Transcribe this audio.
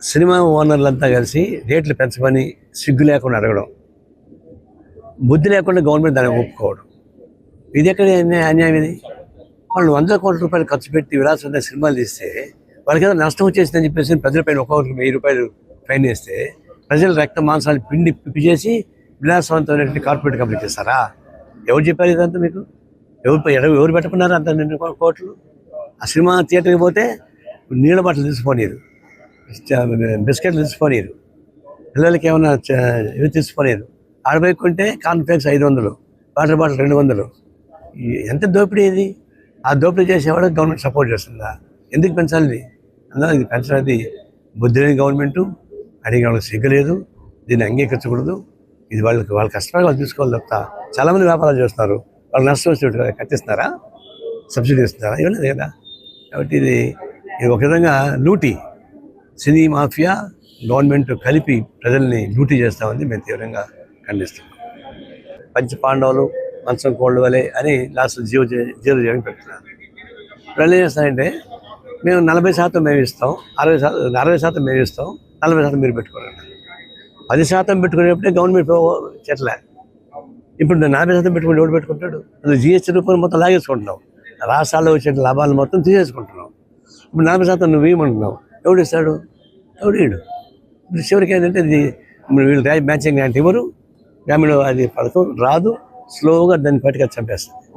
Cinema ఓనర్లంతా కలిసి రేట్లు పెంచమని సిగ్గు లేకుండా అడగడం, బుద్ధి లేకుండా గవర్నమెంట్ దాన్ని ఒప్పుకోవడం, ఇది ఎక్కడ అన్యాయం? ఇది వాళ్ళు 100 కోట్ల రూపాయలు ఖర్చు పెట్టి విలాసంగా సినిమాలు తీస్తే వాళ్ళకి ఏదో నష్టం వచ్చేసిందని చెప్పేసి ప్రజలపైన ఒక్కొక్కరికి 1000 రూపాయలు ఫైన్ వేస్తే ప్రజల రక్త మాంసాలు పిండి పిప్పి చేసి విలాసవంతమైనటువంటి కార్పొరేట్ కంపెనీ చేస్తారా? ఎవరు చెప్పారు ఇదంతా మీకు? ఎవరు పెట్టుకున్నారు అంత 2 కోట్లు? ఆ సినిమా థియేటర్కి పోతే నీళ్ళ బాటలు తీసుకోనిరు, బిస్కెట్లు తీసుకోనిరు, పిల్లలకి ఏమైనా ఇవి తీసుకోనిరు. ఆడబోయి కొంటే కాన్ఫ్లెక్స్ 500, వాటర్ బాటిల్ 200. ఎంత దోపిడీ ఇది? ఆ దోపిడీ చేసేవాడు గవర్నమెంట్ సపోర్ట్ చేస్తుందా? ఎందుకు పెంచాలి? అందులో ఇది పెంచడానికి బుద్ధి లేని గవర్నమెంటు, అడిగే వాళ్ళకి సిగ్గలేదు, దీన్ని అంగీకరించకూడదు. ఇది వాళ్ళ కష్టపడి వాళ్ళు తీసుకోవాలి తప్ప. చాలామంది వ్యాపారాలు చేస్తున్నారు, వాళ్ళు నష్టం వచ్చి కట్టిస్తున్నారా? సబ్సిడీ ఇస్తున్నారా? ఇవ్వలేదు కదా. కాబట్టి ఇది ఒక విధంగా లూటీ, సినీ మాఫియా గవర్నమెంట్ కలిపి ప్రజల్ని లూటీ చేస్తామని మేము తీవ్రంగా ఖండిస్తున్నాం. పంచపాండవులు మంచం కోళ్ళు వలె అని లాస్ట్ జీరో చేయడం పెడుతున్నారు. ఇప్పుడు ఏం చేస్తారంటే మేము 40% మేము ఇస్తాం, 60% మేము ఇస్తాం, 40% మీరు పెట్టుకోండి. 10% పెట్టుకునేప్పుడే గవర్నమెంట్ చెట్లే. ఇప్పుడు 40% పెట్టుకుని ఎవడు పెట్టుకుంటాడు? అది జిఎస్టీ రూపంలో మొత్తం లాగేసుకుంటున్నాం. రాష్ట్రాల్లో వచ్చే లాభాలు మొత్తం తీసేసుకుంటున్నాం. ఇప్పుడు 40% నువ్వు ఇవ్వమంటున్నావు, ఎవడు ఇస్తాడు? ఎవడు ఇడు? ఇప్పుడు చివరికి ఏంటంటే వీళ్ళు మ్యాచింగ్ గ్యారెంటీ ఇవ్వరు, గ్రామీణ అది పథకం రాదు, స్లోగా దాన్ని పట్టుకొని చంపేస్తుంది.